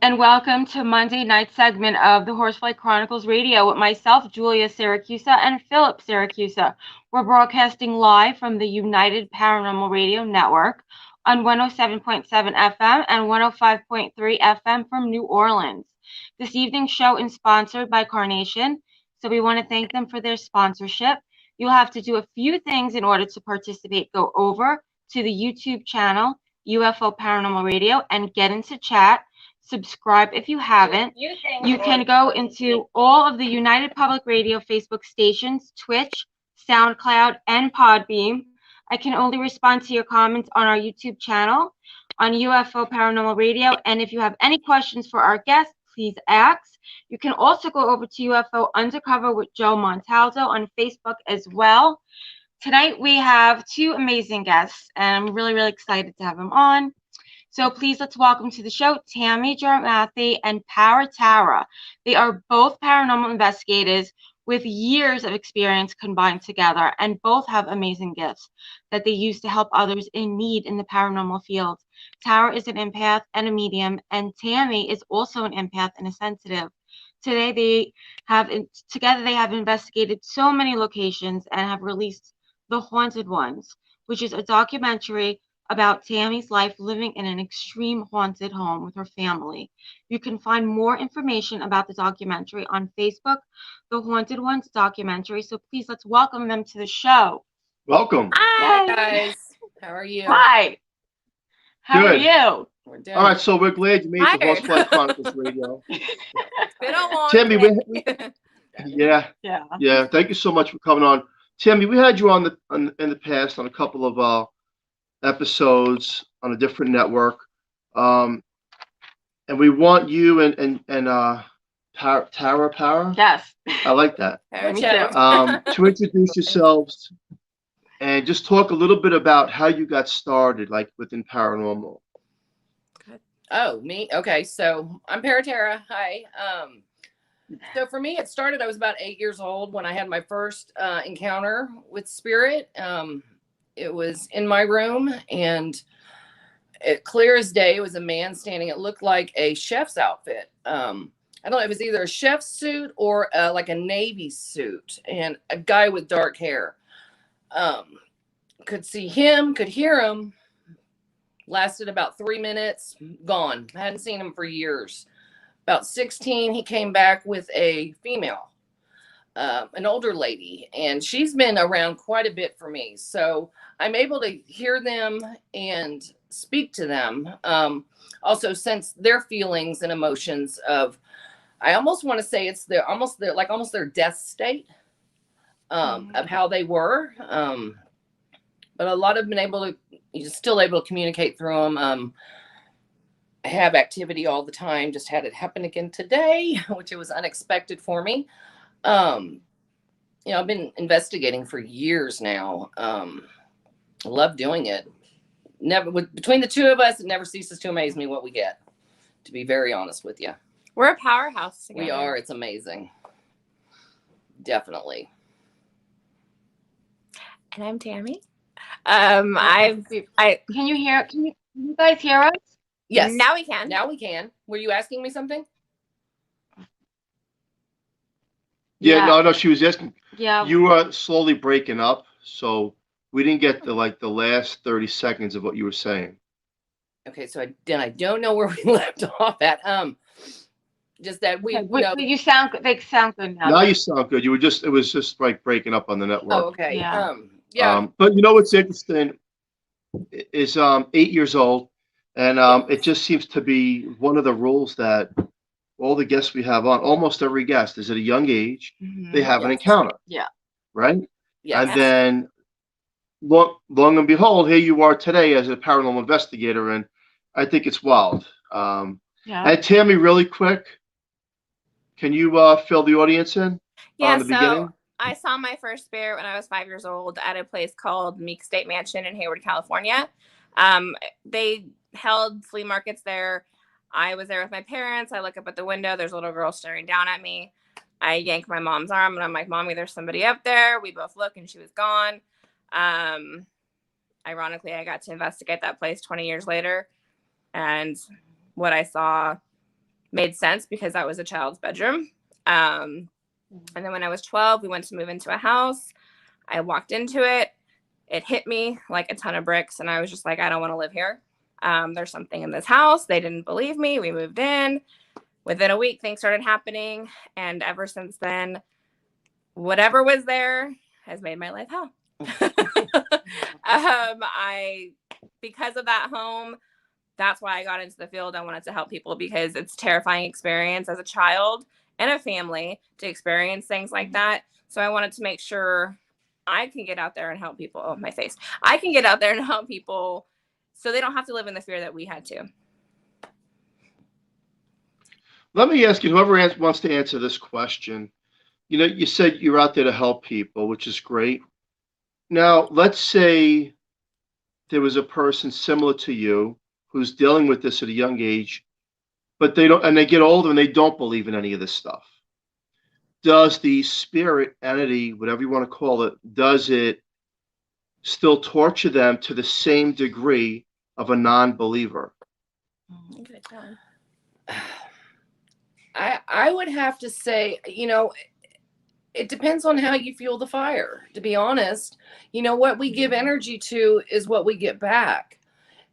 and welcome to Monday night segment of the Horsefly Chronicles Radio with myself, Julia Siracusa, and Philip Siracusa. We're broadcasting live from the United Paranormal Radio Network on 107.7 FM and 105.3 FM from New Orleans. This evening's show is sponsored by Carnation, so we want to thank them for their sponsorship. You'll have to do a few things in order to participate. Go over to the YouTube channel, UFO Paranormal Radio, and get into chat. Subscribe if you haven't. You can go into all of the United Public Radio Facebook stations, Twitch, SoundCloud, and Podbeam. I can only respond to your comments on our YouTube channel on UFO Paranormal Radio. And if you have any questions for our guests, please ask. You can also go over to UFO Undercover with Joe Montaldo on Facebook as well. Tonight we have two amazing guests, and I'm really, really excited to have them on. So please let's welcome to the show Tammy Gyarmathy and Power Tara. They are both paranormal investigators with years of experience combined together, and both have amazing gifts that they use to help others in need in the paranormal field. Tara is an empath and a medium, and Tammy is also an empath and a sensitive. Today together they have investigated so many locations and have released The Haunted Ones, which is a documentary about Tammy's life living in an extreme haunted home with her family. You can find more information about the documentary on Facebook, The Haunted Ones documentary. So please let's welcome them to the show. Welcome. Hi, guys. How are you? Hi. How are you? We're doing All right, so we're glad you made the Tired. Horsefly Chronicles Radio. It's been a long Tammy, day. yeah. Thank you so much for coming on. Tammy, we had you on in the past on a couple of episodes on a different network, and we want you and Tara. Yes. I like that. Me too. To introduce yourselves and just talk a little bit about how you got started, like within paranormal. Oh, me? Okay, so I'm Paratera. Hi. So for me, it started, I was about 8 years old when I had my first encounter with spirit. It was in my room, and it clear as day, it was a man standing. It looked like a chef's outfit. I don't know, it was either a chef's suit or like a Navy suit, and a guy with dark hair. Could see him, could hear him. Lasted about 3 minutes, gone. I hadn't seen him for years. About 16, he came back with a female, an older lady, and she's been around quite a bit for me. So I'm able to hear them and speak to them. Also sense their feelings and emotions of, I almost want to say it's almost their death state, of how they were. But a lot of been you're still able to communicate through them. I have activity all the time. Just had it happen again today, which it was unexpected for me. I've been investigating for years now. I love doing it. Between the two of us, it never ceases to amaze me what we get, to be very honest with you. We're a powerhouse together. We are. It's amazing. Definitely. And I'm Tammy. Can you guys hear us? Yes. Now we can. Now we can. Were you asking me something? Yeah. No, she was asking. Yeah. You were slowly breaking up, so we didn't get the last 30 seconds of what you were saying. Okay, so I don't know where we left off at. Just that you sound good. They sound good now. Now you sound good. It was just like breaking up on the network. Oh, okay. Yeah. But you know what's interesting is 8 years old, and it just seems to be one of the rules that all the guests we have on, almost every guest is at a young age, they have an encounter. Yeah. Right? Yes. And then long and behold, here you are today as a paranormal investigator, and I think it's wild. And Tammy, really quick, can you fill the audience in on the beginning? I saw my first spirit when I was 5 years old at a place called Meek State Mansion in Hayward, California. They held flea markets there. I was there with my parents. I look up at the window. There's a little girl staring down at me. I yank my mom's arm, and I'm like, Mommy, there's somebody up there. We both look, and she was gone. Ironically, I got to investigate that place 20 years later. And what I saw made sense because that was a child's bedroom. And then when I was 12, we went to move into a house. I walked into it. It hit me like a ton of bricks. And I was just like, I don't want to live here. There's something in this house. They didn't believe me. We moved in. Within a week, things started happening. And ever since then, whatever was there has made my life hell. Because of that home, that's why I got into the field. I wanted to help people because it's a terrifying experience as a child and a family to experience things like that. So I wanted to make sure I can get out there and help people. Oh, my face. I can get out there and help people so they don't have to live in the fear that we had to. Let me ask you, whoever wants to answer this question, you said you're out there to help people, which is great. Now, let's say there was a person similar to you who's dealing with this at a young age, but they get older and they don't believe in any of this stuff. Does the spirit entity, whatever you want to call it, does it still torture them to the same degree of a non-believer? I would have to say, it depends on how you fuel the fire, to be honest. What we give energy to is what we get back.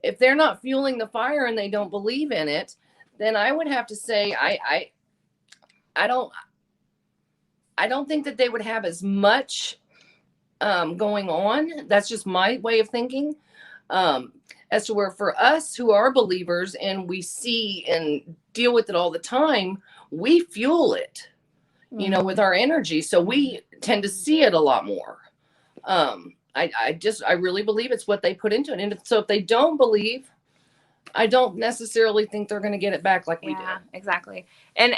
If they're not fueling the fire and they don't believe in it, then I would have to say I don't think that they would have as much going on. That's just my way of thinking. As to where for us who are believers and we see and deal with it all the time, we fuel it, with our energy. So we tend to see it a lot more. I really believe it's what they put into it. And so if they don't believe, I don't necessarily think they're going to get it back like we do. Yeah, exactly. And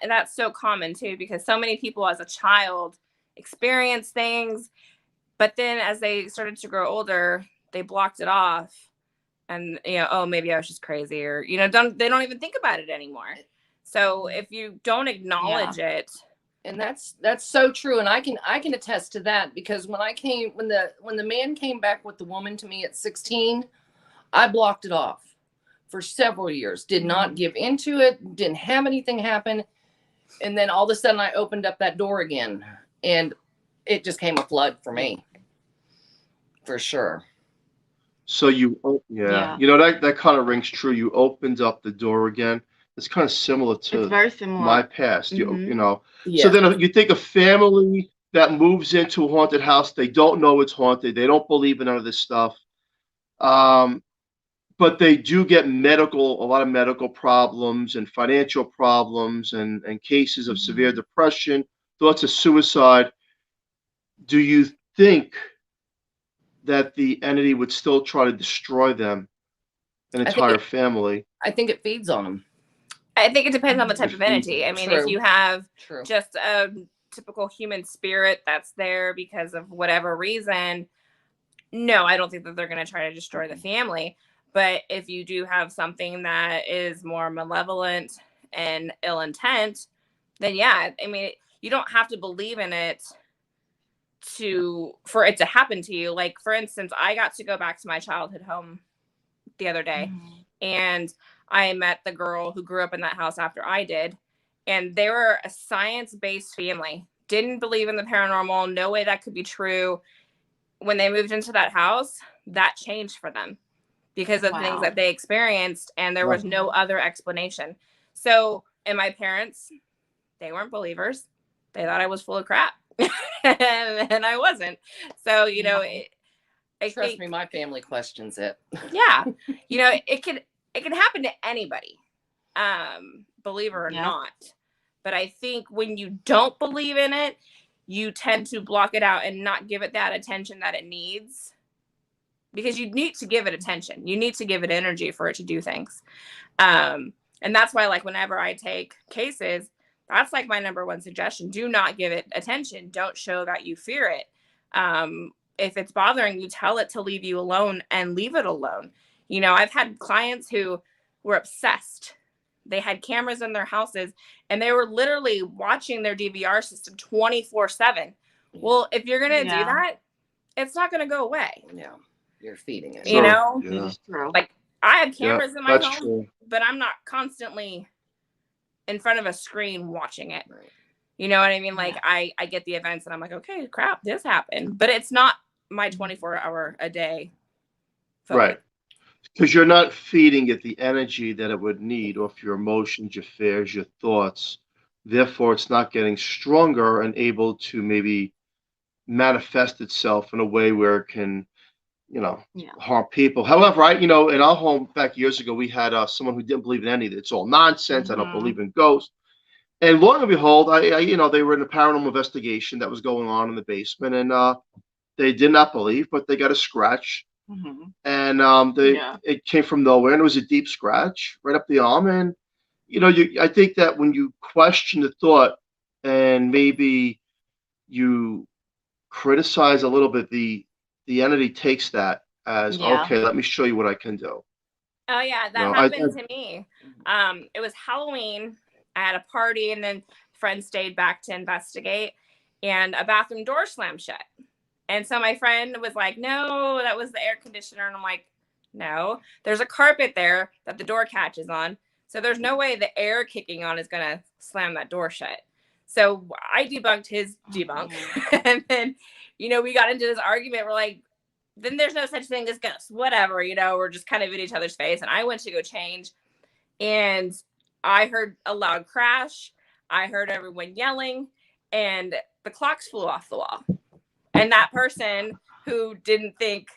that's so common too, because so many people as a child experience things, but then as they started to grow older, they blocked it off. And, oh, maybe I was just crazy, or, they don't even think about it anymore. So if you don't acknowledge it. And that's so true. And I can attest to that, because when the man came back with the woman to me at 16, I blocked it off for several years, did not give into it, didn't have anything happen. And then all of a sudden I opened up that door again and it just came a flood for me. For sure. So that kind of rings true. You opened up the door again. It's kind of similar to it's very similar. My past. Yeah. So then you think a family that moves into a haunted house, they don't know it's haunted. They don't believe in none of this stuff. But they do get a lot of medical problems and financial problems and cases of severe depression, thoughts of suicide. Do you think that the entity would still try to destroy them, an entire family? I think it feeds on them. I think it depends on the type of entity. I mean, if you have just a typical human spirit that's there because of whatever reason, no, I don't think that they're going to try to destroy the family. But if you do have something that is more malevolent and ill intent, then yeah, I mean, you don't have to believe in it for it to happen to you. Like, for instance, I got to go back to my childhood home the other day, and I met the girl who grew up in that house after I did, and they were a science-based family, didn't believe in the paranormal, no way that could be true. When they moved into that house, that changed for them because of things that they experienced, and there was no other explanation. So, and my parents, they weren't believers. They thought I was full of crap. and I wasn't. So, Trust me, my family questions it. Yeah. It can happen to anybody, believer or not. But I think when you don't believe in it, you tend to block it out and not give it that attention that it needs, because you need to give it attention. You need to give it energy for it to do things. And that's why, like, whenever I take cases, that's like my number one suggestion. Do not give it attention. Don't show that you fear it. If it's bothering you, tell it to leave you alone and leave it alone. I've had clients who were obsessed. They had cameras in their houses and they were literally watching their DVR system 24/7. Well, if you're going to do that, it's not going to go away. Yeah. You're feeding it. This is true. Like, I have cameras in my home, true. but I'm not constantly in front of a screen watching it. You know what I mean? Like I get the events and I'm like, okay, crap, this happened, but it's not my 24-hour a day focus. Right. Because you're not feeding it the energy that it would need off your emotions, your fears, your thoughts. Therefore, it's not getting stronger and able to maybe manifest itself in a way where it can, harm people. However, in our home back years ago, we had someone who didn't believe in any of it. It's all nonsense. I don't believe in ghosts. And lo and behold, they were in a paranormal investigation that was going on in the basement, and they did not believe, but they got a scratch. And it came from nowhere, and it was a deep scratch right up the arm. And I think that when you question the thought and maybe you criticize a little bit, the entity takes that as okay. Let me show you what I can do. Oh yeah, that happened to me. It was Halloween. I had a party, and then friends stayed back to investigate, and a bathroom door slammed shut. And so my friend was like, no, that was the air conditioner. And I'm like, no, there's a carpet there that the door catches on. So there's no way the air kicking on is going to slam that door shut. So I debunked his debunk. And then, we got into this argument. We're like, then there's no such thing as ghosts, whatever, we're just kind of in each other's face. And I went to go change, and I heard a loud crash. I heard everyone yelling, and the clocks flew off the wall. And that person who didn't think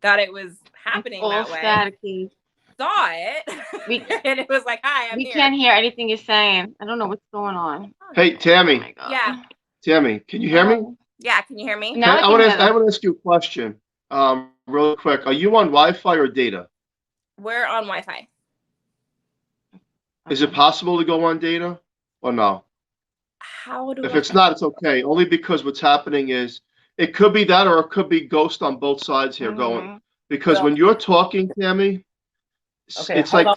that it was happening that way saw it. And it was like, hi, I'm here. We can't hear anything you're saying. I don't know what's going on. Hey, Tammy. Oh yeah. Tammy, can you hear me? Yeah, can you hear me? Now I want to ask you a question real quick. Are you on Wi-Fi or data? We're on Wi-Fi. Is it possible to go on data or no? If it's not, it's okay. Only because what's happening is it could be that, or it could be ghost on both sides here going. Because when you're talking, Tammy, it's like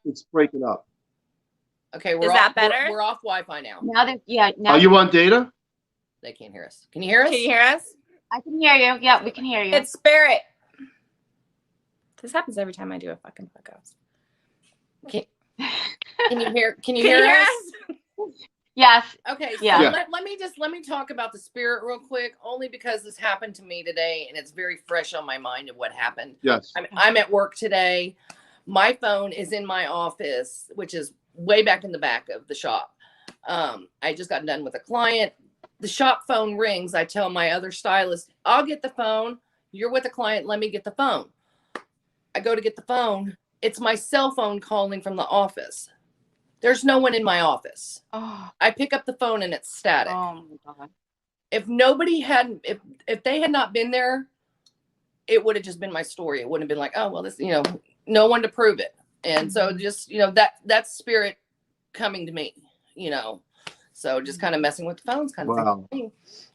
it's breaking up. Okay, is that better? We're off Wi-Fi now. Are you on data? They can't hear us. Can you hear us? Can you hear us? I can hear you. Yeah, we can hear you. It's spirit. This happens every time I do a fucking podcast. Can you hear us? Yes. Okay. So let me talk about the spirit real quick, only because this happened to me today, and it's very fresh on my mind of what happened. Yes. I'm at work today. My phone is in my office, which is way back in the back of the shop. I just got done with a client. The shop phone rings. I tell my other stylist, I'll get the phone. You're with a client. Let me get the phone. I go to get the phone. It's my cell phone calling from the office. There's no one in my office. I pick up the phone and it's static. Oh my God. If nobody had, if they had not been there, it would have just been my story. It wouldn't have been like, oh, well, this, no one to prove it. And so just, that's spirit coming to me, so just kind of messing with the phones kind of thing.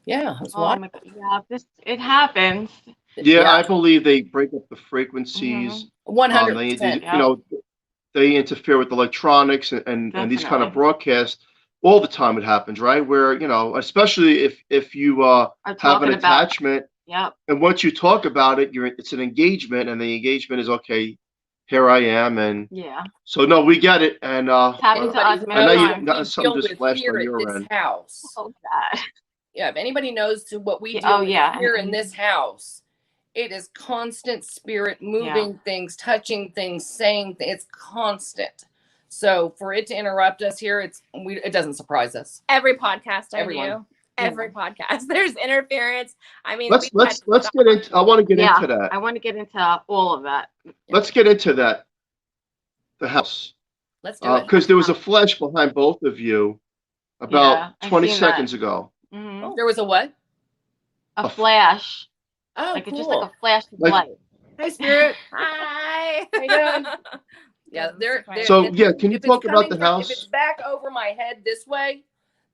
Yeah. My God. Yeah, it happens. Yeah, I believe they break up the frequencies. 100%. They interfere with electronics and these kind of broadcasts all the time. It happens, right? Where, especially if you have an attachment. And once you talk about it, it's an engagement, and the engagement is okay. Here I am, and so no, we get it. And I know you got something just flashed on your end. House. Oh God. Yeah, if anybody knows what we do here in this house, it is constant spirit moving things, touching things, saying things. It's constant. So for it to interrupt us here, it doesn't surprise us. Every podcast every podcast, there's interference. I mean, let's get into. I want to get into that. I want to get into all of that. Let's get into that. The house. Let's do it. Because there was a flash behind both of you about 20 seconds ago. Mm-hmm. There was a what? A flash. Oh, like cool. It's just like a flash of light. Hey, spirit. Hi. How you doing? Yeah, can you talk about the house? If it's back over my head this way,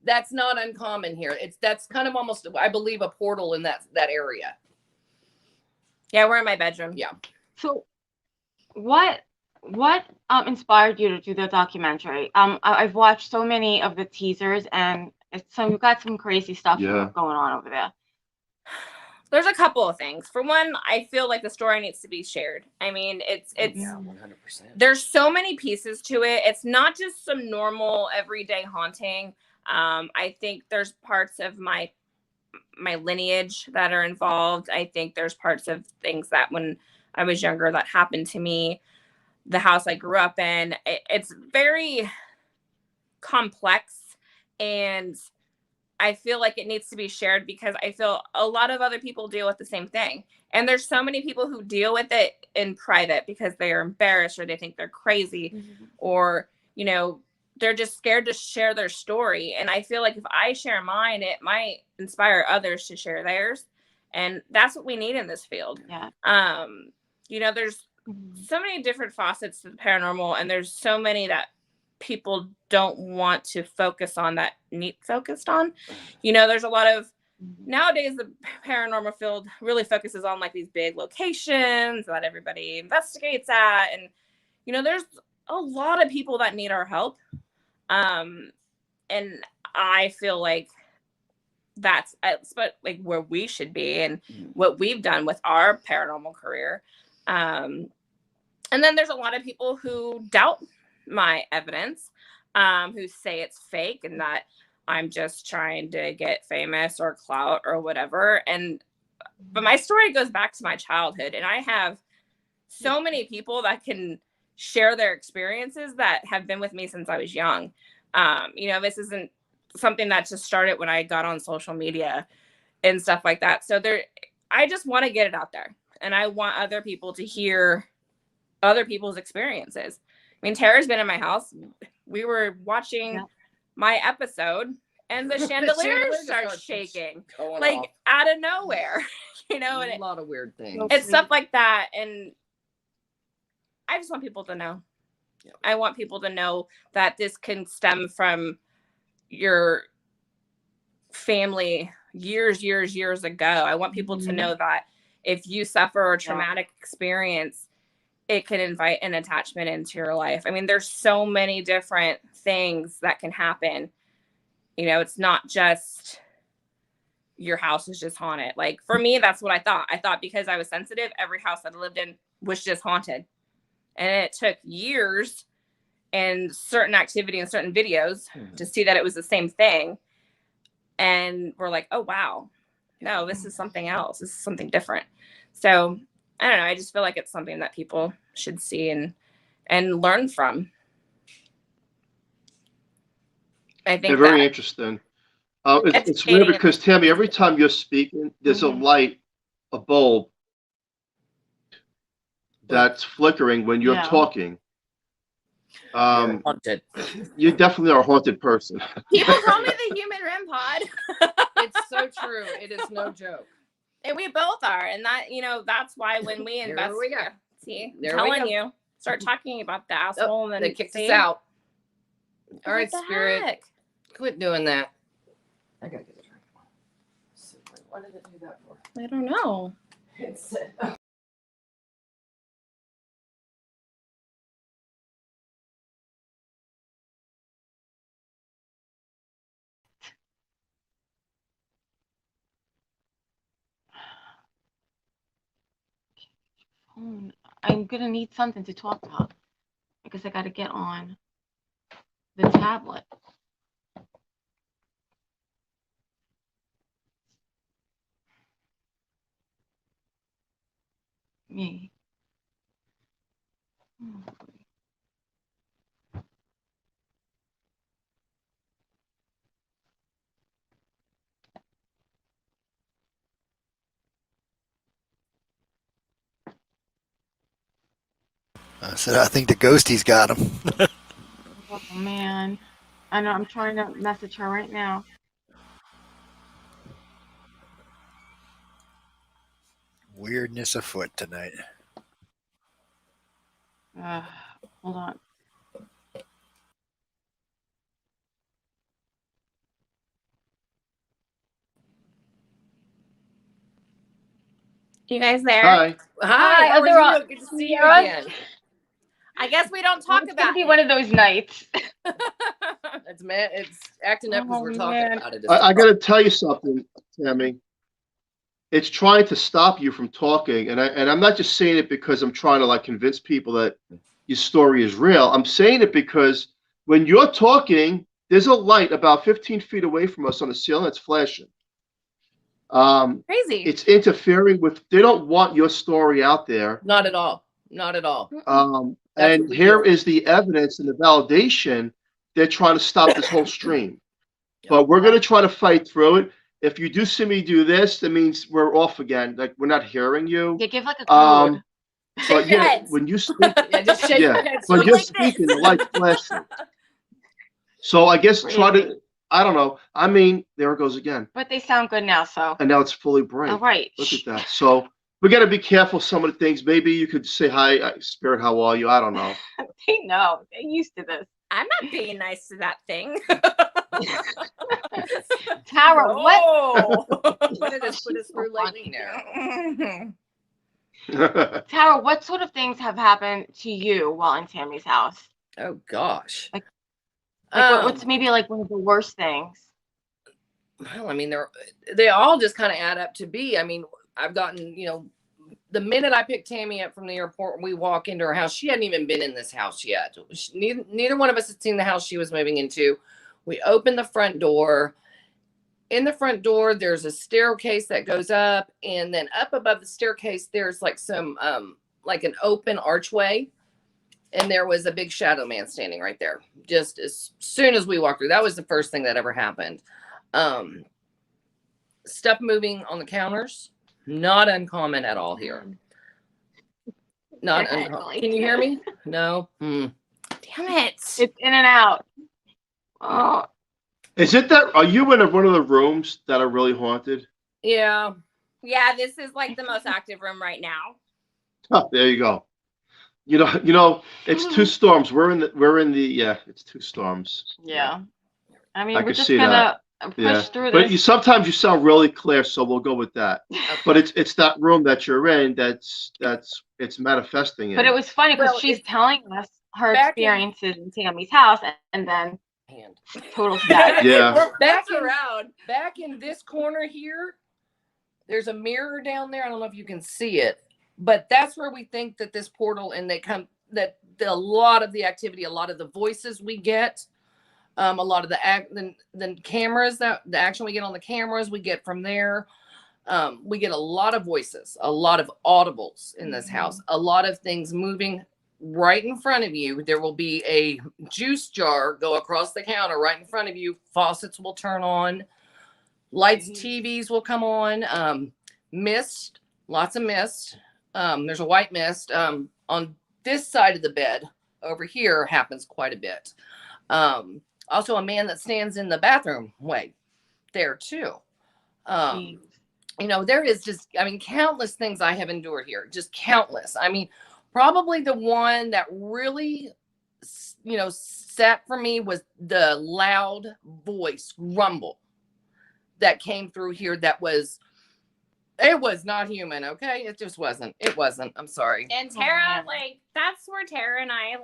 that's not uncommon here. That's kind of almost, I believe, a portal in that area. Yeah, we're in my bedroom. Yeah. So, what inspired you to do the documentary? I've watched so many of the teasers, and you've got some crazy stuff going on over there. There's a couple of things. For one, I feel like the story needs to be shared. I mean, it's 100%. There's so many pieces to it. It's not just some normal everyday haunting. I think there's parts of my lineage that are involved. I think there's parts of things that when I was younger that happened to me, the house I grew up in. It's very complex, and I feel like it needs to be shared because I feel a lot of other people deal with the same thing. And there's so many people who deal with it in private because they are embarrassed or they think they're crazy or, you know, they're just scared to share their story. And I feel like if I share mine, it might inspire others to share theirs. And that's what we need in this field. Yeah. You know, there's so many different facets to the paranormal, and there's so many that people don't want to focus on that need focused on. You know, there's a lot of nowadays the paranormal field really focuses on like these big locations that everybody investigates at, and you know, there's a lot of people that need our help. And I feel like that's like where we should be and what we've done with our paranormal career. And then there's a lot of people who doubt my evidence, who say it's fake and that I'm just trying to get famous or clout or whatever. But my story goes back to my childhood, and I have so many people that can share their experiences that have been with me since I was young. You know, this isn't something that just started when I got on social media and stuff like that. So I just want to get it out there, and I want other people to hear other people's experiences. I mean, Tara's been in my house. We were watching my episode, and the chandelier starts shaking, like off out of nowhere, you know, and a lot of weird things. It's stuff like that. And I just want people to know. Yep. I want people to know that this can stem from your family years ago. I want people to know that if you suffer a traumatic experience, it can invite an attachment into your life. I mean, there's so many different things that can happen. You know, it's not just your house is just haunted. Like for me, that's what I thought. I thought because I was sensitive, every house that I lived in was just haunted. And it took years and certain activity and certain videos to see that it was the same thing. And we're like, oh, wow, no, this is something else. This is something different. So I don't know. I just feel like it's something that people should see and learn from. I think very interesting. It's weird because Tammy, every time you're speaking, there's a light, a bulb that's flickering when you're talking. You're haunted. You definitely are a haunted person. People call me the human REM pod. It's so true. It is no joke. And we both are. And that, you know, that's why when we invest, see, I'm telling you, start talking about the asshole. And then they kicked us out. All right, Spirit. Heck? Quit doing that. I gotta get a drink. Why did it do that for? I don't know. I'm gonna need something to talk about because I gotta get on the tablet. Me. I said, I think the ghosties got him. Oh, man. I know. I'm trying to message her right now. Weirdness afoot tonight. Hold on. You guys there? Hi. Hi. How are you? Good to see you again. I guess we don't talk about it. It's gonna be one of those nights. It's acting up because we're talking about it. I got to tell you something, Tammy. it's trying to stop you from talking. And I'm not just saying it because I'm trying to like convince people that your story is real. I'm saying it because when you're talking, there's a light about 15 feet away from us on the ceiling that's flashing. Crazy. It's interfering with. They don't want your story out there. Not at all. Not at all. And here is the evidence and the validation. They're trying to stop this whole stream. But we're going to try to fight through it. If you do see me do this, that means we're off again. Like we're not hearing you. Yeah, give like a code. But yeah, when you speak, just shake your head. when Like you're this. speaking, the light's flashing. So I guess try to. I don't know. I mean, there it goes again. But they sound good now, so. And now it's fully bright. All right. Look at that. So we got to be careful. Some of the things. Maybe you could say hi, Spirit. How are you? I don't know. They know. They're used to this. I'm not being nice to that thing. Tara, what? What did this put us through lately now? Tara, what sort of things have happened to you while in Tammy's house? Oh gosh. Like what's maybe like one of the worst things? Well, I mean, they all just kind of add up to be. I mean, I've gotten, the minute I picked Tammy up from the airport and we walk into her house, she hadn't even been in this house yet. Neither one of us had seen the house she was moving into. We open the front door. In the front door, there's a staircase that goes up, and then up above the staircase, there's like some like an open archway, and there was a big shadow man standing right there. Just as soon as we walked through, that was the first thing that ever happened. Stuff moving on the counters, not uncommon at all here. Not uncommon. Can you hear me? No. Damn it! It's in and out. Oh. Is it that? Are you in one of the rooms that are really haunted? Yeah. Yeah, this is like the most active room right now. Oh, there you go. It's two storms. We're in the. Yeah, it's two storms. Yeah. I mean, I we're can just see gonna push through But this. sometimes you sound really clear, so we'll go with that. But it's that room that you're in that's it's manifesting in. But it was funny because she's telling us her experiences in Tammy's house, and then total static. Yeah. Back in this corner here, there's a mirror down there. I don't know if you can see it, but that's where we think that this portal and a lot of the activity, a lot of the voices we get, a lot of the cameras, the action we get on the cameras, we get from there. We get a lot of voices, a lot of audibles in this house, a lot of things moving right in front of you. There will be a juice jar go across the counter right in front of you. Faucets will turn on. Lights, TVs will come on. Mist, lots of mist. There's a white mist. On this side of the bed over here happens quite a bit. Also a man that stands in the bathroom way there too. There is just, countless things I have endured here, just countless. Probably the one that really, sat for me was the loud voice rumble that came through here. It was not human. Okay. It just wasn't. It wasn't. I'm sorry. And Tara, that's where Tara and I,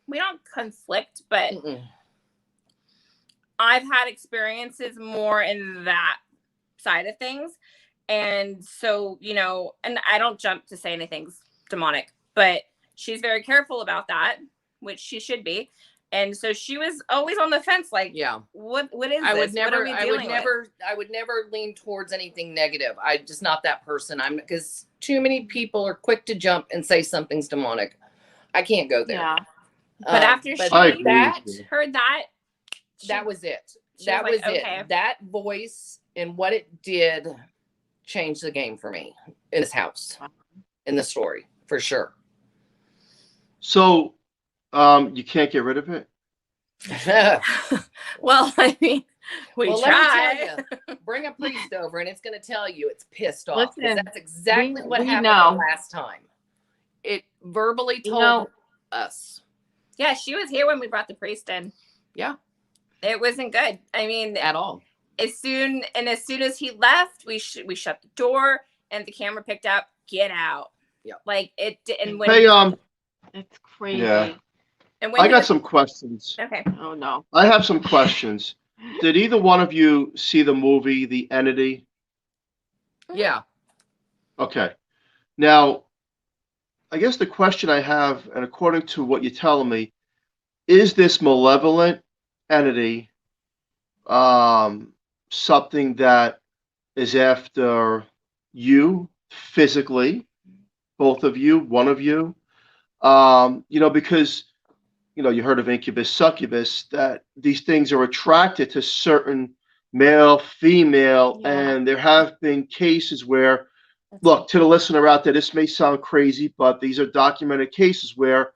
we don't conflict, but I've had experiences more in that side of things. And so, and I don't jump to say anything's demonic, but she's very careful about that, which she should be. And so she was always on the fence, what is this? I would never lean towards anything negative. I'm just not that person. Because too many people are quick to jump and say something's demonic. I can't go there. Yeah. But after she heard that, that was it. That was it. Okay. That voice and what it did changed the game for me in this house, in the story, for sure. So, you can't get rid of it? Well, we try. Bring a priest over and it's going to tell you it's pissed off. Listen, that's exactly what happened the last time. It verbally told us. Yeah, she was here when we brought the priest in. Yeah. It wasn't good. At all. As soon as he left, we shut the door and the camera picked up, get out. Yeah. And when it's crazy. Yeah. And I got some questions. Okay. Oh no. I have some questions. Did either one of you see the movie The Entity? Yeah. Okay. Now, I guess the question I have, and according to what you're telling me, is this malevolent entity something that is after you physically, both of you, one of you? Because you heard of incubus, succubus, that these things are attracted to certain male, female, and there have been cases where, look, to the listener out there, this may sound crazy, but these are documented cases where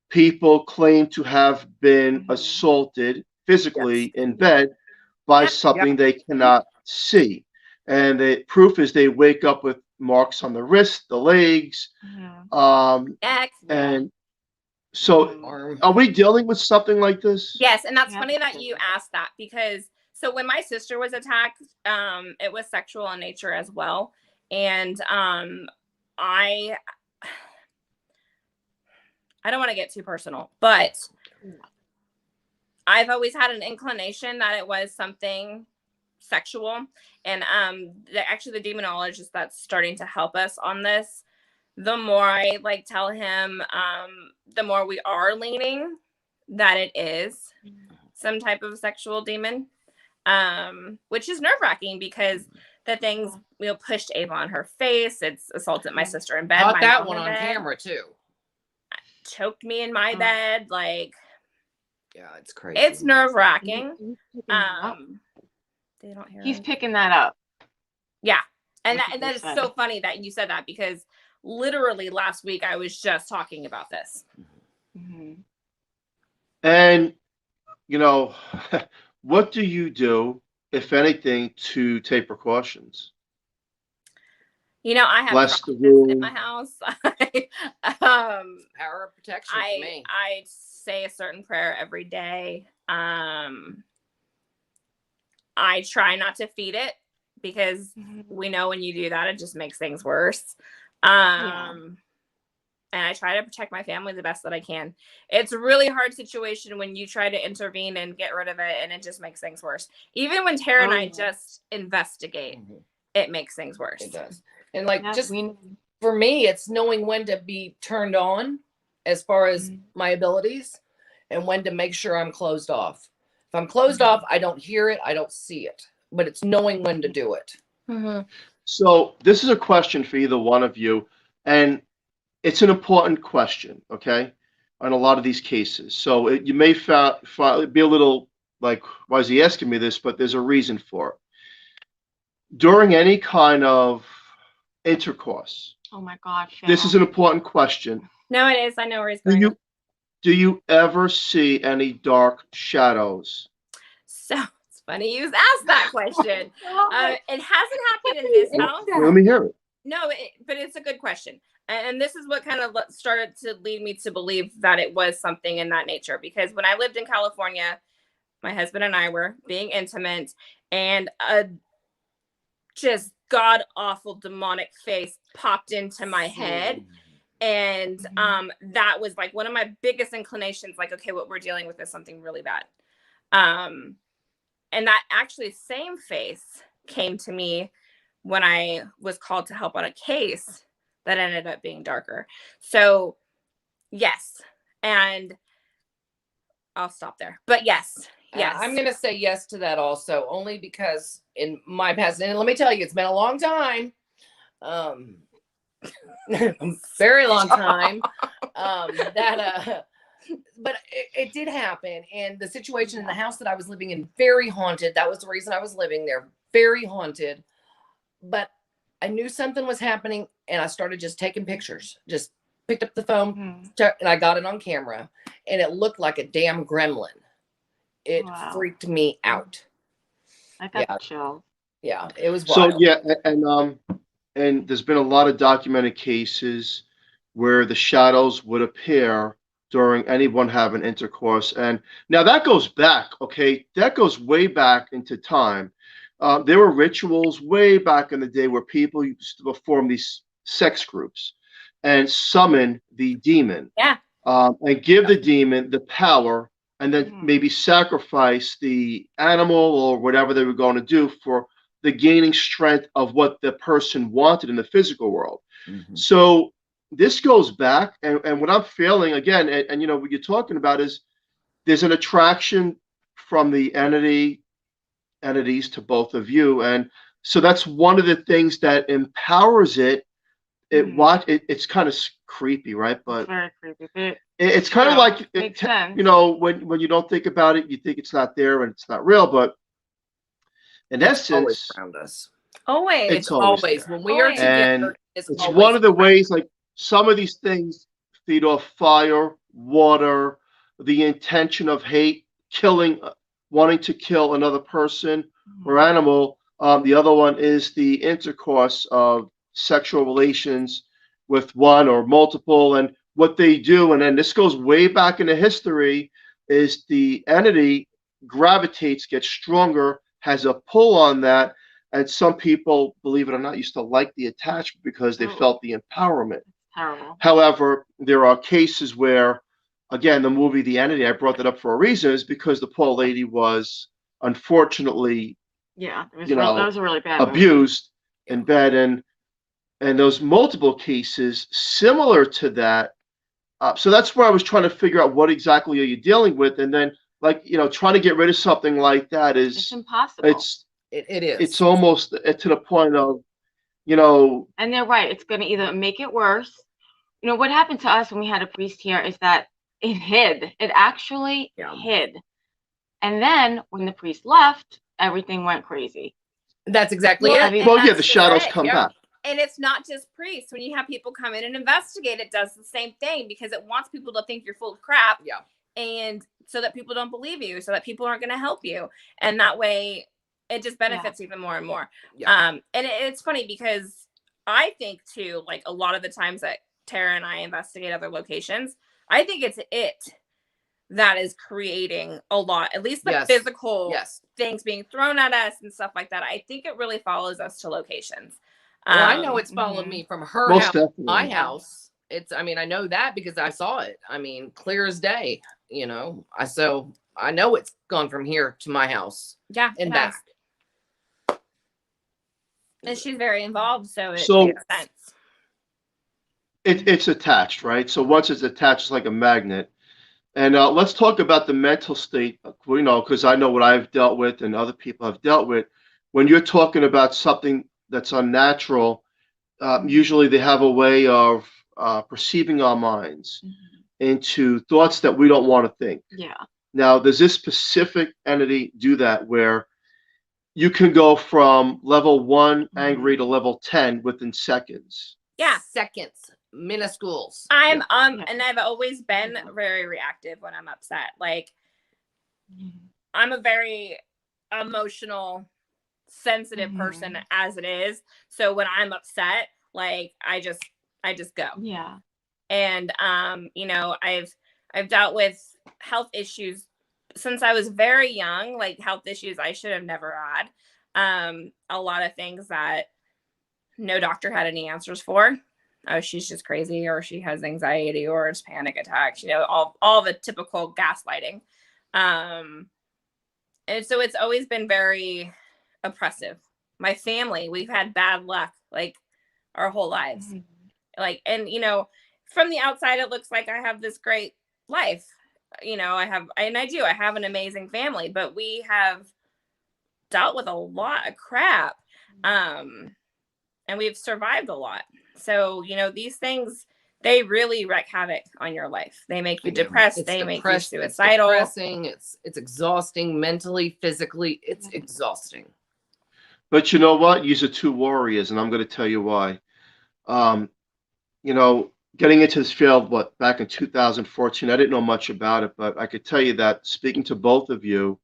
people claim to have been assaulted physically in bed by something they cannot see. And the proof is they wake up with marks on the wrist, the legs, and so are we dealing with something like this? Yes, and that's funny that you asked that, because so when my sister was attacked, it was sexual in nature as well. And I don't want to get too personal, but I've always had an inclination that it was something sexual. And actually the demonologist that's starting to help us on this, the more I tell him, the more we are leaning that it is some type of sexual demon, which is nerve-wracking because the things, pushed Ava on her face. It's assaulted my sister in bed. Caught that one on camera too. Choked me in my bed. Yeah, it's crazy. It's nerve-wracking. They don't hear. He's picking that up. Yeah, and that is so funny that you said that, because literally last week I was just talking about this. And what do you do, if anything, to take precautions? I have Bless the promises in room. my house. Power of protection for me. I say a certain prayer every day. I try not to feed it, because we know when you do that, it just makes things worse. And I try to protect my family the best that I can. It's a really hard situation when you try to intervene and get rid of it, and it just makes things worse. Even when Tara and I just investigate, it makes things worse. It does. And for me, it's knowing when to be turned on as far as my abilities, and when to make sure I'm closed off. If I'm closed off, I don't hear it, I don't see it, but it's knowing when to do it. So this is a question for either one of you, and it's an important question, okay, on a lot of these cases. So you may be a little like, why is he asking me this? But there's a reason for it. During any kind of intercourse. Oh my God. This is an important question. No, it is. I know where he's going. Do you ever see any dark shadows? So it's funny you asked that question. It hasn't happened in this house. Let me hear it. No, but it's a good question. And this is what kind of started to lead me to believe that it was something in that nature. Because when I lived in California, my husband and I were being intimate, and a just god-awful demonic face popped into my head. And that was one of my biggest inclinations, okay, what we're dealing with is something really bad. And that actually same face came to me when I was called to help on a case that ended up being darker. So yes, and I'll stop there. But yes. I'm going to say yes to that also, only because in my past, and let me tell you, it's been a long time. Very long time. But it did happen. And the situation in the house that I was living in, very haunted. That was the reason I was living there. Very haunted. But I knew something was happening, and I started just taking pictures. Just picked up the phone, and I got it on camera, and it looked like a damn gremlin. It freaked me out. I got chills. Yeah, it was wild. So yeah, and there's been a lot of documented cases where the shadows would appear during anyone having intercourse. And now that goes back, okay? That goes way back into time. There were rituals way back in the day where people used to form these sex groups and summon the demon. Yeah. And give the demon the power, and then maybe sacrifice the animal or whatever they were going to do for the gaining strength of what the person wanted in the physical world. Mm-hmm. So this goes back, and what I'm feeling again, and you know, what you're talking about is there's an attraction from the entities to both of you, and so that's one of the things that empowers it. It's kind of creepy, right? But it's very creepy. But it's kind of like makes sense. you know, when you don't think about it, you think it's not there and it's not real, but in It's always essence, around us. Always. it's always there. When we are Always. And together, it's it's always one of the around. ways, like some of these things feed off fire, water, the intention of hate, killing, wanting to kill another person or animal. The other one is the intercourse of sexual relations with one or multiple, and what they do. And then this goes way back into history, is the entity gravitates, gets stronger, has a pull on that. And some people, believe it or not, used to like the attachment because they felt the empowerment. Terrible. However, there are cases where, again, the movie The Entity, I brought that up for a reason, is because the poor lady was unfortunately, Yeah, it was you know, that was a really bad movie. abused in bed, and those multiple cases similar to that. So that's where I was trying to figure out what exactly are you dealing with, and then, like, you know, trying to get rid of something like that It's is impossible. It is. it's almost to the point of, you know, And they're right. It's going to either make it worse. You know, what happened to us when we had a priest here is that it hid. It actually hid. And then when the priest left, everything went crazy. That's exactly Well, it. and well, yeah, that's the just shadows it. come Yeah. back. And it's not just priests. When you have people come in and investigate, it does the same thing because it wants people to think you're full of crap. Yeah. And so that people don't believe you, so that people aren't going to help you. And that way it just benefits even more and more. Yeah. And it's funny because I think too, like a lot of the times that Tara and I investigate other locations, I think it's it that is creating a lot, at least the physical things being thrown at us and stuff like that. I think it really follows us to locations. Well, I know it's followed me from her Most house, definitely. my house. It's, I mean, I know that because I saw it. I mean, clear as day, you know. So I know it's gone from here to my house. Yeah. And back. And she's very involved, so it So makes sense. it's attached, right? So once it's attached, it's like a magnet. And let's talk about the mental state, you know, because I know what I've dealt with and other people have dealt with. When you're talking about something that's unnatural, usually they have a way of perceiving our minds into thoughts that we don't want to think. Yeah. Now, does this specific entity do that where you can go from level 1 angry to level 10 within seconds? Yeah. Seconds. Minuscules. And I've always been very reactive when I'm upset. Like, I'm a very emotional, sensitive person as it is. So when I'm upset, like I just go. Yeah. And you know, I've dealt with health issues since I was very young, like health issues I should have never had. A lot of things that no doctor had any answers for. Oh, she's just crazy, or she has anxiety, or it's panic attacks, you know, all the typical gaslighting. And so it's always been very oppressive. My family, we've had bad luck like our whole lives. Like, and you know, from the outside, it looks like I have this great life. You know, I have an amazing family, but we have dealt with a lot of crap. And we've survived a lot. So, you know, these things, they really wreak havoc on your life. They make you depressed. They make you suicidal. It's depressing. It's exhausting mentally, physically. It's exhausting. But you know what? You're two warriors, and I'm going to tell you why. You know, getting into this field, back in 2014, I didn't know much about it, but I could tell you that speaking to both of you,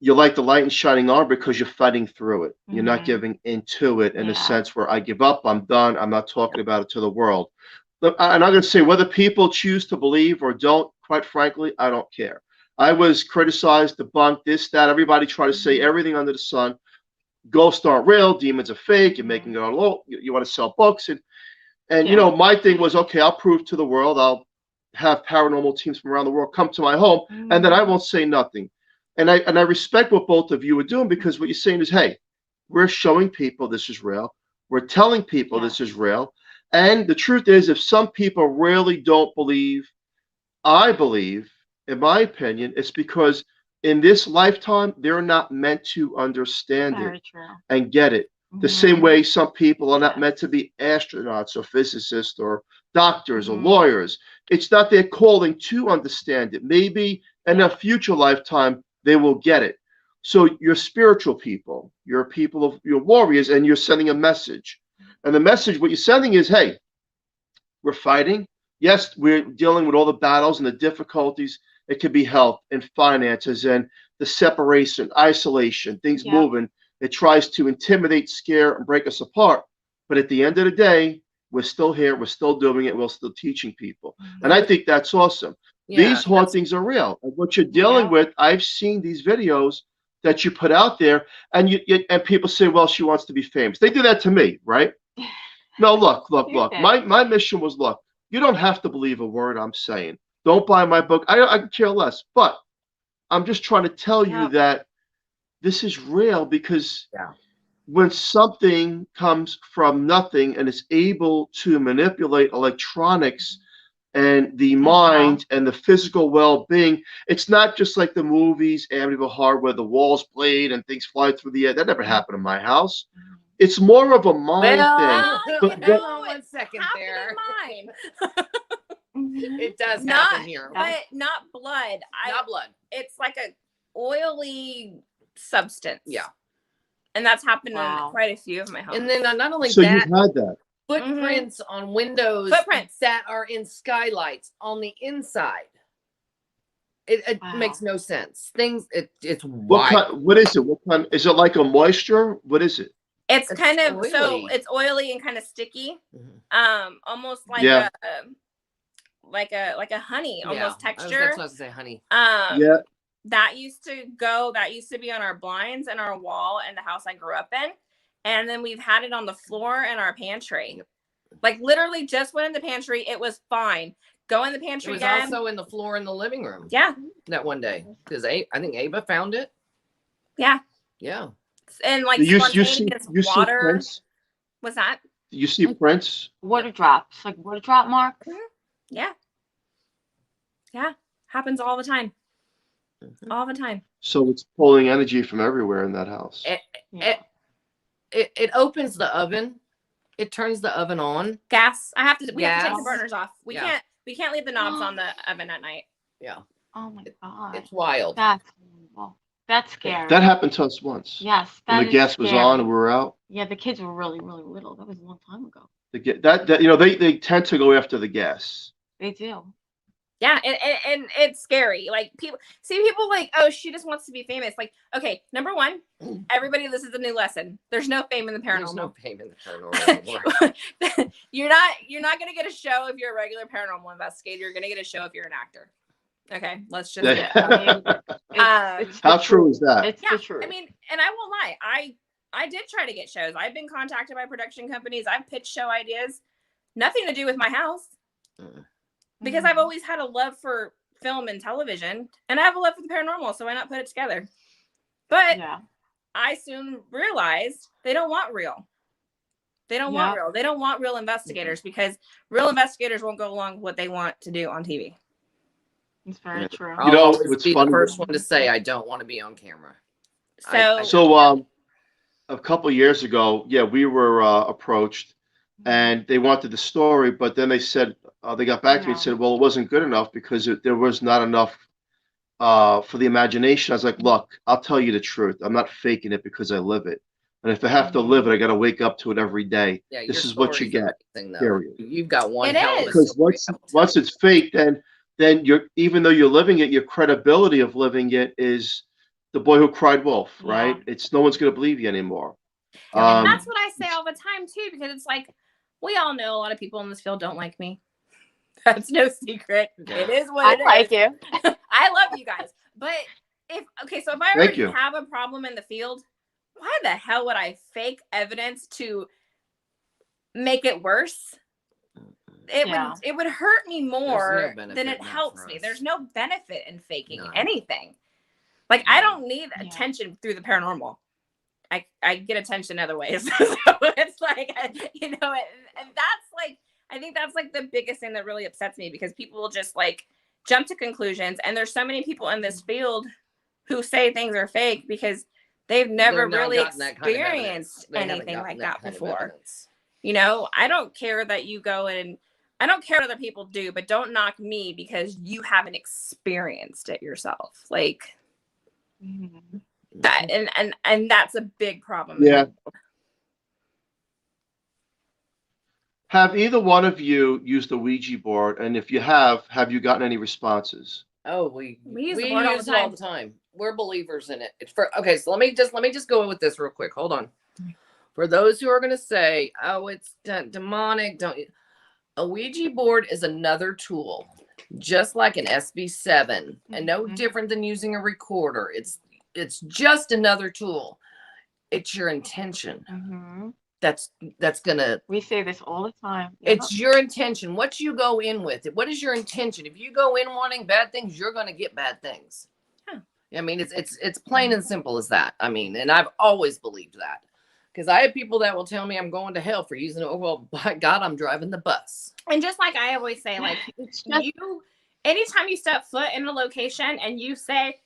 you're like the light and shining on because you're fighting through it. You're not giving into it in a sense where I give up, I'm done, I'm not talking about it to the world. And I'm going to say whether people choose to believe or don't, quite frankly, I don't care. I was criticized, debunked, this, that. Everybody tried to say everything under the sun. Ghosts aren't real, demons are fake, you're making it all low, you want to sell books. And you know, my thing was, okay, I'll prove to the world, I'll have paranormal teams from around the world come to my home, and then I won't say nothing. And I respect what both of you are doing, because what you're saying is, hey, we're showing people this is real. We're telling people Yeah. this is real. And the truth is, if some people really don't believe, I believe, in my opinion, it's because in this lifetime, they're not meant to understand Very it true. and get it. The same way some people are not meant to be astronauts or physicists or doctors or lawyers. It's not their calling to understand it. Maybe in a future lifetime, they will get it. So you're spiritual people, you're people of, you're warriors, and you're sending a message. And the message, what you're sending is, hey, we're fighting. Yes, we're dealing with all the battles and the difficulties. It could be health and finances and the separation, isolation, things moving. It tries to intimidate, scare, and break us apart. But at the end of the day, we're still here. We're still doing it. We're still teaching people. And I think that's awesome. These hauntings are real. And what you're dealing with, I've seen these videos that you put out there, and and people say, well, she wants to be famous. They do that to me, right? No, look. My mission was, look, you don't have to believe a word I'm saying. Don't buy my book. I can care less. But I'm just trying to tell you that this is real, because when something comes from nothing and is able to manipulate electronics and the mind and the physical well-being, it's not just like the movies, Amityville Horror, where the walls blade and things fly through the air. That never happened in my house. It's more of a mind thing. But one second there. Mine. It does happen here, but not blood. Not blood. It's like a oily substance. Yeah, and that's happened in quite a few of my homes. And then not only so that, you've had that. Footprints on windows. That are in skylights on the inside. It makes no sense. It's what is it? What kind? Is it like a moisture? What is it? It's kind of oily. So it's oily and kind of sticky. Almost like a honey almost texture. That's what I was gonna say, honey. That used to be on our blinds and our wall in the house I grew up in. And then we've had it on the floor in our pantry. Like literally just went in the pantry. It was fine. Go in the pantry again. It was also in the floor in the living room. Yeah. That one day. Because I think Ava found it. Yeah. Yeah. And like you spontaneous water. See prints? What's that? You see prints? Water drops. Like water drop marks? Yeah. Yeah. Happens all the time. All the time. So it's pulling energy from everywhere in that house. It opens the oven. It turns the oven on. Gas. We have to take the burners off. We can't leave the knobs on the oven at night. Yeah. Oh my God. It's wild. That's horrible. That's scary. That happened to us once. Yes. When the gas was on and we were out. Yeah, the kids were really, really little. That was a long time ago. They tend to go after the gas. They do. Yeah, and it's scary. Like people like, oh, she just wants to be famous. Like, okay, number one, everybody, this is a new lesson. There's no fame in the paranormal. There's no fame in the paranormal. You're not gonna get a show if you're a regular paranormal investigator. You're gonna get a show if you're an actor. Okay, let's just. How true is that? It's the truth. I mean, and I won't lie. I did try to get shows. I've been contacted by production companies. I've pitched show ideas. Nothing to do with my house. Because I've always had a love for film and television, and I have a love for the paranormal, so why not put it together? But I soon realized they don't want real. They don't want real. They don't want real investigators because real investigators won't go along with what they want to do on TV. It's very true. I'll always be the first one to say I don't want to be on camera. So, a couple of years ago, we were approached, and they wanted the story, but then they said they got back to me and said, well, it wasn't good enough because there was not enough for the imagination. I was like, look, I'll tell you the truth. I'm not faking it because I live it. And if I have to live it, I got to wake up to it every day. Yeah, this is what you get. Period. You've got one. Because once it's faked, then you're, even though you're living it, your credibility of living it is the boy who cried wolf, right? It's no one's going to believe you anymore. And that's what I say all the time too, because it's like, we all know a lot of people in this field don't like me. That's no secret. It is what it is. I like you. I love you guys. But if I already have a problem in the field, why the hell would I fake evidence to make it worse? It would hurt me more than it helps me. There's no benefit in faking anything. Like I don't need attention through the paranormal. I get attention other ways. So it's like, you know, and that's like, I think that's like the biggest thing that really upsets me, because people will just like jump to conclusions. And there's so many people in this field who say things are fake because they've never really experienced anything like that before. You know, I don't care that you go and I don't care what other people do, but don't knock me because you haven't experienced it yourself. Like that, and that's a big problem. Yeah. Have either one of you used the Ouija board? And if you have you gotten any responses? Oh, we use it it all the time. We're believers in it. Okay, so let me just go with this real quick. Hold on. For those who are going to say, "Oh, it's demonic," a Ouija board is another tool, just like an SB7, and no different than using a recorder. It's just another tool. It's your intention. That's gonna. We say this all the time. It's your intention. What you go in with it. What is your intention? If you go in wanting bad things, you're gonna get bad things. I mean, it's plain and simple as that. I mean, and I've always believed that, because I have people that will tell me I'm going to hell for using it. Well, by God, I'm driving the bus. And just like I always say, like anytime you step foot in a location and you say,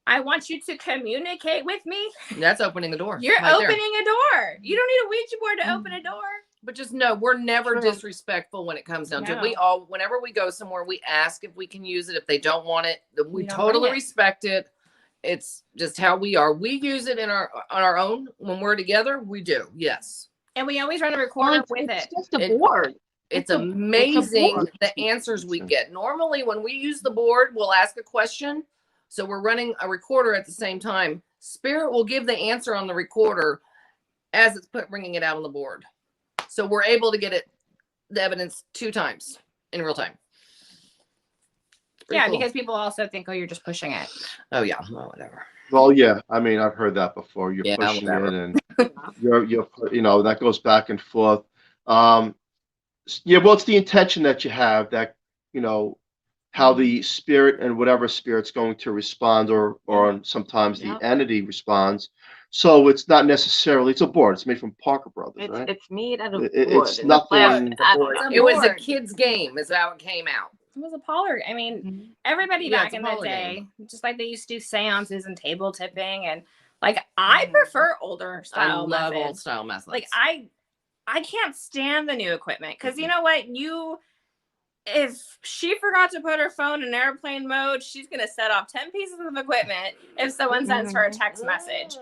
I want you to communicate with me, that's opening a door. You're opening a door. You don't need a Ouija board to open a door. But just know, we're never disrespectful when it comes down to it. Whenever we go somewhere, we ask if we can use it. If they don't want it, we totally respect it. It's just how we are. We use it on our own when we're together. We do, yes. And we always run a recorder with it. It's just a board. It's amazing the answers we get. Normally, when we use the board, we'll ask a question. So we're running a recorder at the same time. Spirit will give the answer on the recorder as it's bringing it out on the board. So we're able to get the evidence 2 times in real time. Pretty cool. Because people also think, oh, you're just pushing it. Oh yeah, well, whatever. Well, yeah. I mean, I've heard that before. You're pushing it, and you're you know, that goes back and forth. Yeah. Well, it's the intention that you have, that, you know, how the spirit and whatever spirit's going to respond, or sometimes the entity responds. So it's not necessarily, it's a board. It's made from Parker Brothers, right? It's made out of wood. It's nothing. It was a kid's game, is how it came out. It was a polar. I mean, everybody back in the day, just like they used to do seances and table tipping, and like I prefer older style methods. I love old style methods. Like I can't stand the new equipment, because you know what, if she forgot to put her phone in airplane mode, she's going to set off 10 pieces of equipment if someone sends her a text message.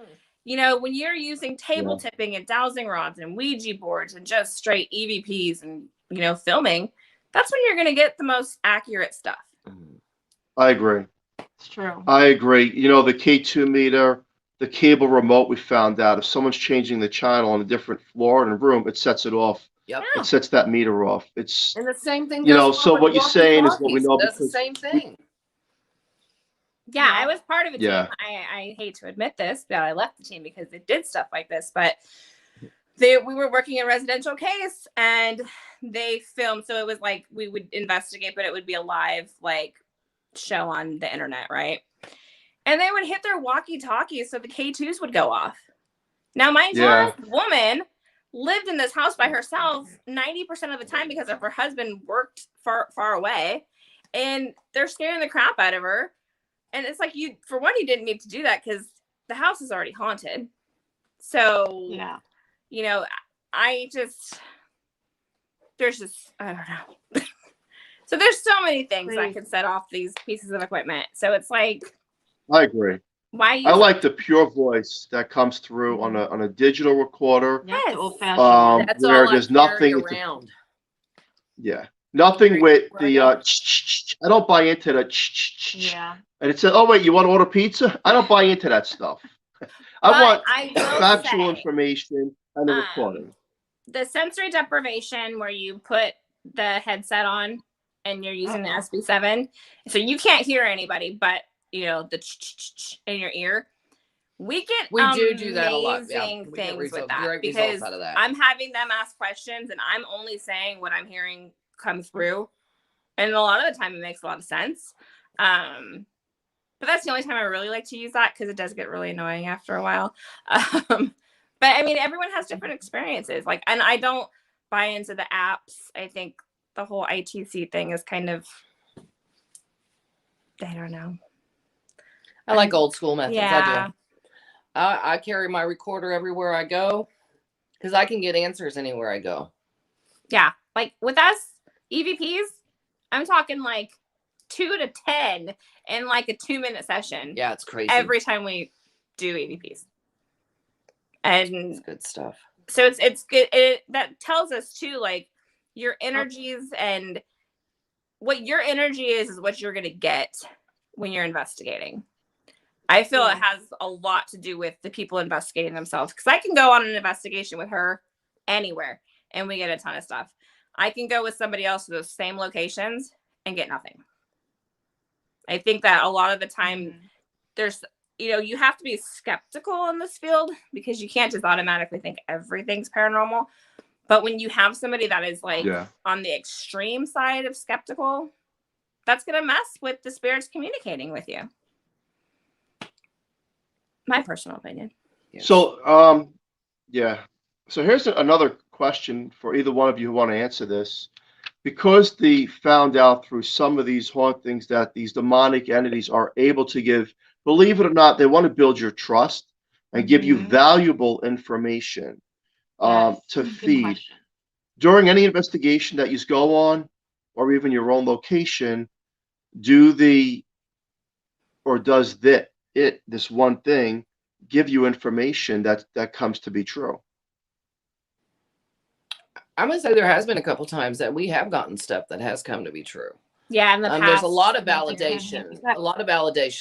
You know, when you're using table tipping and dowsing rods and Ouija boards and just straight EVPs and, you know, filming, that's when you're going to get the most accurate stuff. I agree. It's true. I agree. You know, the K2 meter, the cable remote, we found out if someone's changing the channel on a different floor in a room, it sets it off. Yep. It sets that meter off. It's, and the same thing. You know, so what you're saying is what we know. That's the same thing. Yeah, I was part of a team. I hate to admit this, but I left the team because they did stuff like this. But we were working a residential case, and they filmed. So it was like we would investigate, but it would be a live like show on the internet, right? And they would hit their walkie-talkies so the K2s would go off. Now, mind you, this woman lived in this house by herself 90% of the time because of her husband worked far away, and they're scaring the crap out of her. And it's like, for one, you didn't need to do that because the house is already haunted. So, you know, I don't know. So there's so many things that could set off these pieces of equipment. So it's like, I agree. Why? I like the pure voice that comes through on a digital recorder. Yes, old-fashioned. That's where all there's nothing around. Nothing with the I don't buy into the and it says, oh wait, you want to order pizza? I don't buy into that stuff. I want factual information and the recording. The sensory deprivation, where you put the headset on and you're using the SB7, so you can't hear anybody but, you know, the in your ear. We do that a lot. Amazing things with that, because I'm having them ask questions and I'm only saying what I'm hearing come through, and a lot of the time it makes a lot of sense. But that's the only time I really like to use that, because it does get really annoying after a while. But I mean, everyone has different experiences. Like, and I don't buy into the apps. I think the whole ITC thing is kind of, I don't know. I like old school methods. Yeah. I do. I carry my recorder everywhere I go because I can get answers anywhere I go. Yeah. Like with us, EVPs, I'm talking like 2 to 10 in like a 2-minute session. Yeah, it's crazy. Every time we do EVPs. And it's good stuff. So it's good. That tells us too, like your energies and what your energy is what you're going to get when you're investigating. I feel it has a lot to do with the people investigating themselves, because I can go on an investigation with her anywhere and we get a ton of stuff. I can go with somebody else to those same locations and get nothing. I think that a lot of the time there's, you have to be skeptical in this field because you can't just automatically think everything's paranormal. But when you have somebody that is like on the extreme side of skeptical, that's going to mess with the spirits communicating with you. My personal opinion. Yes. So, So here's another question for either one of you who want to answer this. Because they found out through some of these hauntings that these demonic entities are able to give, believe it or not, they want to build your trust and give you valuable information to feed. During any investigation that you go on, or even your own location, does this one thing give you information that comes to be true? I'm gonna say there has been a couple times that we have gotten stuff that has come to be true. Yeah, in the past, there's a lot of validation,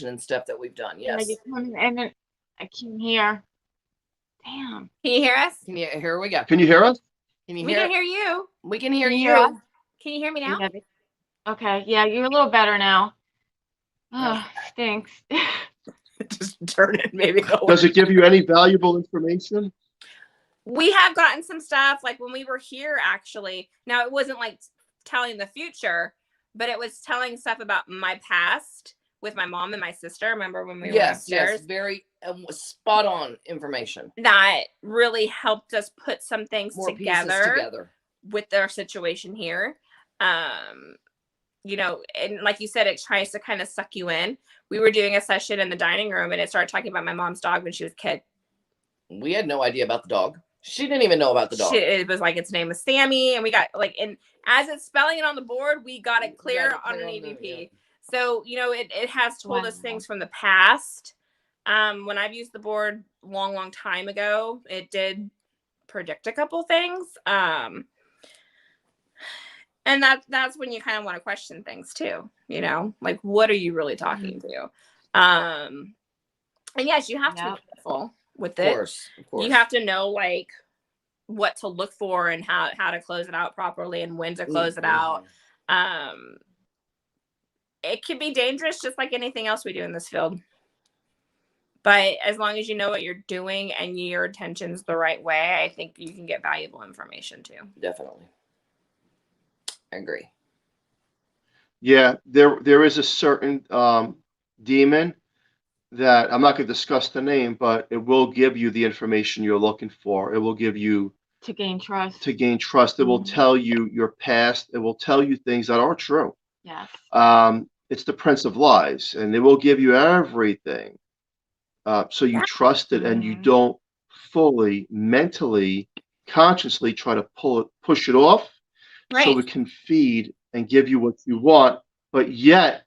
and stuff that we've done. Yes. And then I can hear. Damn. Can you hear us? Here we go. Can you hear us? We can hear you. We can hear you. Can you hear me now? Okay. Yeah, you're a little better now. Oh, stinks. Just turn it. Maybe. Does it give you any valuable information? We have gotten some stuff, like when we were here, actually. Now, it wasn't like telling the future, but it was telling stuff about my past with my mom and my sister. Remember when we were upstairs? Yes, very spot on information. That really helped us put some things More together with their situation here. And like you said, it tries to kind of suck you in. We were doing a session in the dining room and it started talking about my mom's dog when she was a kid. We had no idea about the dog. She didn't even know about the dog. It was like, its name was Sammy, and we got and as it's spelling it on the board, we got it clear on an EVP. So, it has told us things from the past. When I've used the board long time ago, it did predict a couple things. And that's when you kind of want to question things too, like, what are you really talking to? And yes, you have to be careful with it. Of course. You have to know like what to look for and how to close it out properly and when to close it out. It can be dangerous just like anything else we do in this field. But as long as you know what you're doing and your intention's the right way, I think you can get valuable information too. Definitely. I agree. Yeah, there is a certain demon that I'm not going to discuss the name, but it will give you the information you're looking for. It will give you to gain trust. It will tell you your past. It will tell you things that are true. Yes. It's the Prince of Lies, and it will give you everything. So you trust it, and you don't fully, mentally, consciously try to push it off, so it can feed and give you what you want. But yet,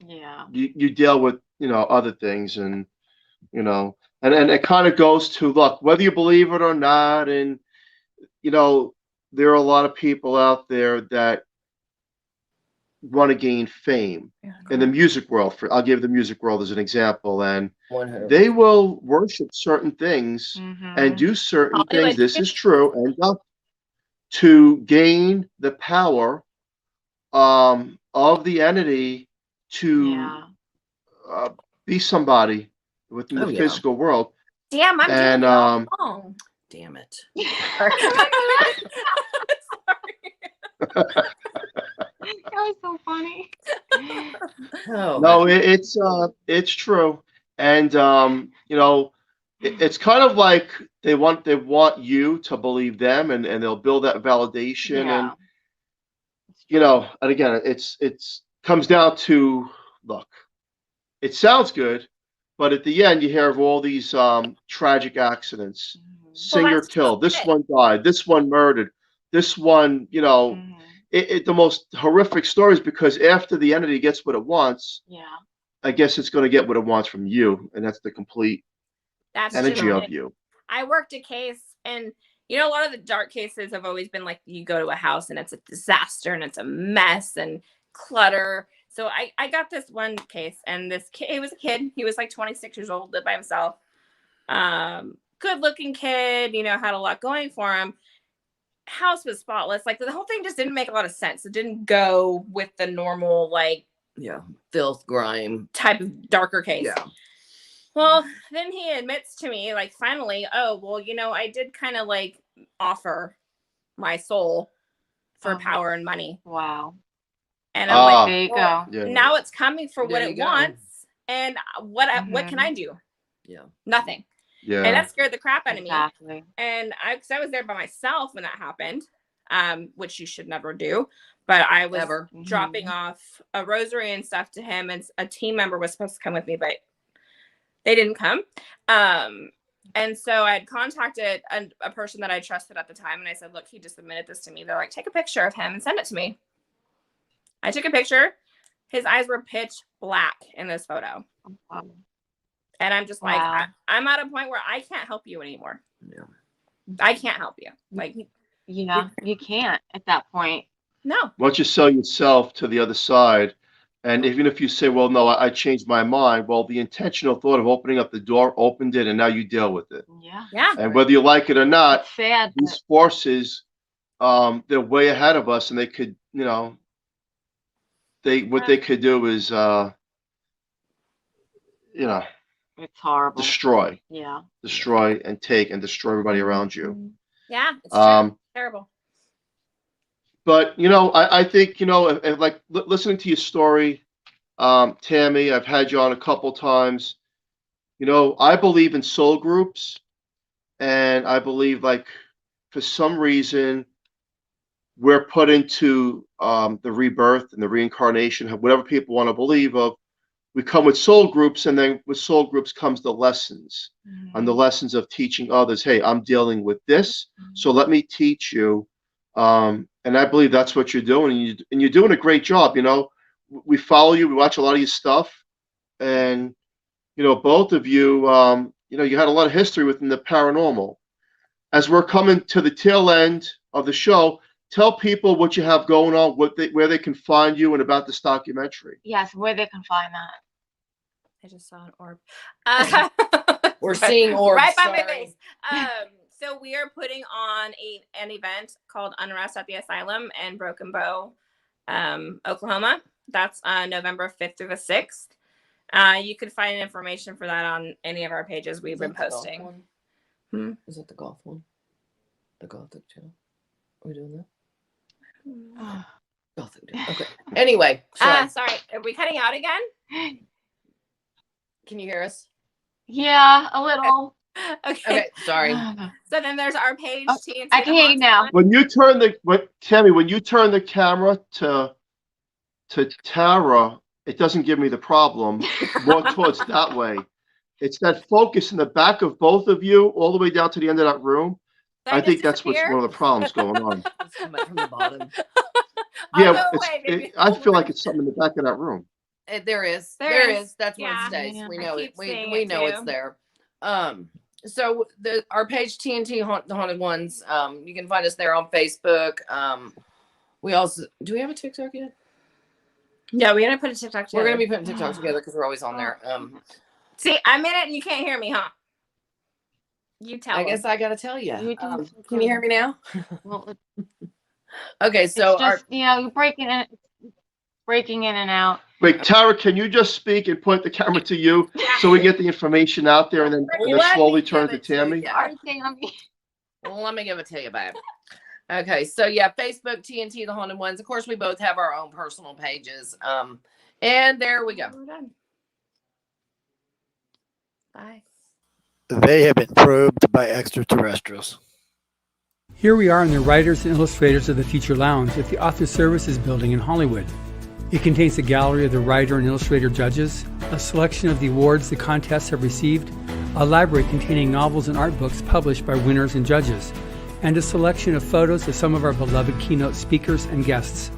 you deal with other things, and and it kind of goes to luck, whether you believe it or not. And there are a lot of people out there that want to gain fame in the music world. I'll give the music world as an example, and 100%. They will worship certain things and do certain things. This is true, and to gain the power of the entity to be somebody within the physical world. Damn, I'm doing it all wrong. Damn it. That was so funny. No, it's true, and it's kind of like they want you to believe them, and they'll build that validation. Yeah. And and again, it's comes down to, look, it sounds good, but at the end you hear of all these tragic accidents. Well, Singer that's just killed, this it. one died, this one murdered, this one, the most horrific stories, because after the entity gets what it wants, Yeah. I guess it's going to get what it wants from you, and that's the complete That's energy true. of you. I worked a case, and a lot of the dark cases have always been like, you go to a house and it's a disaster and it's a mess and clutter. So I got this one case, and this kid, it was a kid. He was like 26 years old, lived by himself. Good looking kid, had a lot going for him. House was spotless. Like, the whole thing just didn't make a lot of sense. It didn't go with the normal, like, filth, grime type of darker case. Yeah. Well, then he admits to me, like, finally, oh, well, I did kind of like offer my soul for power and money. Wow. And I'm like, there you well, go. now it's coming for what There it you go. wants. And what can I do? Yeah. Nothing. Yeah. And that scared the crap out of me. Exactly. And because I was there by myself when that happened, which you should never do. But I was dropping off a rosary and stuff to him, and a team member was supposed to come with me, but they didn't come. And so I had contacted a person that I trusted at the time, and I said, look, he just admitted this to me. They're like, take a picture of him and send it to me. I took a picture. His eyes were pitch black in this photo. Wow. And I'm just like, I'm at a point where I can't help you anymore. Yeah. I can't help you. Like, you can't at that point. No. Why don't you sell yourself to the other side? And even if you say, well, no, I changed my mind, well, the intentional thought of opening up the door opened it, and now you deal with it. Yeah. Yeah. And whether you like it or not, It's sad. these forces, they're way ahead of us, and they could, what they could do is, It's horrible. destroy. Yeah. Destroy and take and destroy everybody around you. Yeah, it's terrible. But I think if, like, listening to your story, Tammy, I've had you on a couple times. I believe in soul groups, and I believe, like, for some reason we're put into the rebirth and the reincarnation, whatever people want to believe of. We come with soul groups, and then with soul groups comes the lessons, and the lessons of teaching others. Hey, I'm dealing with this, so let me teach you. And I believe that's what you're doing, and you're doing a great job. We follow you, we watch a lot of your stuff, and both of you, you had a lot of history within the paranormal. As we're coming to the tail end of the show, tell people what you have going on, where they can find you, and about this documentary. Yes, where they can find that. I just saw an orb. We're seeing orbs right by my face. So we are putting on an event called Unrest at the Asylum in Broken Bow, Oklahoma. That's November 5th through the 6th. You can find information for that on any of our pages we've been posting. Is it the golf one? The Gothic channel? Are we doing that? Gothic. Okay. Anyway. Sorry. Are we cutting out again? Can you hear us? Yeah, a little. Okay. Sorry. So then there's our page. TNT I can hear you now. When you turn the camera to Tara, it doesn't give me the problem. More towards that way. It's that focus in the back of both of you, all the way down to the end of that room. I think that's what's one of the problems going on. It's coming from the bottom. Yeah, I feel like it's something in the back of that room. There is. That's where it stays. We know it. We know it's there. So our page TNT the Haunted Ones. You can find us there on Facebook. We also do we have a TikTok yet? Yeah, we're gonna put a TikTok together. We're gonna be putting TikTok together because we're always on there. See, I'm in it and you can't hear me, huh? You tell. I guess I gotta tell you. Can you hear me now? Well, okay, so it's just, you're breaking in and out. Wait, Tara, can you just speak and point the camera to you so we get the information out there, and then slowly turn to Tammy? Well, let me give it to you, babe. Okay, so yeah, Facebook, TNT, the Haunted Ones. Of course, we both have our own personal pages. And there we go. We're done. Bye. They have been probed by extraterrestrials. Here we are in the Writers and Illustrators of the Future Lounge at the Author Services Building in Hollywood. It contains a gallery of the writer and illustrator judges, a selection of the awards the contests have received, a library containing novels and art books published by winners and judges, and a selection of photos of some of our beloved keynote speakers and guests.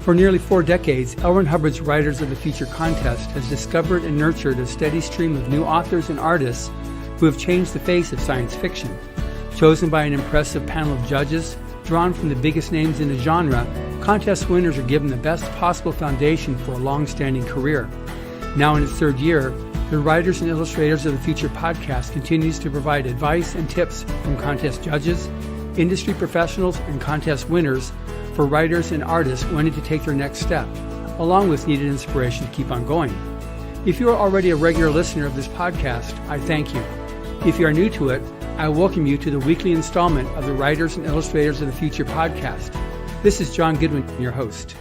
For nearly 4 decades, L. Ron Hubbard's Writers of the Future contest has discovered and nurtured a steady stream of new authors and artists who have changed the face of science fiction. Chosen by an impressive panel of judges, drawn from the biggest names in the genre, contest winners are given the best possible foundation for a long-standing career. Now in its 3rd year, the Writers and Illustrators of the Future podcast continues to provide advice and tips from contest judges, industry professionals, and contest winners for writers and artists wanting to take their next step, along with needed inspiration to keep on going. If you are already a regular listener of this podcast, I thank you. If you are new to it, I welcome you to the weekly installment of the Writers and Illustrators of the Future podcast. This is John Goodwin, your host.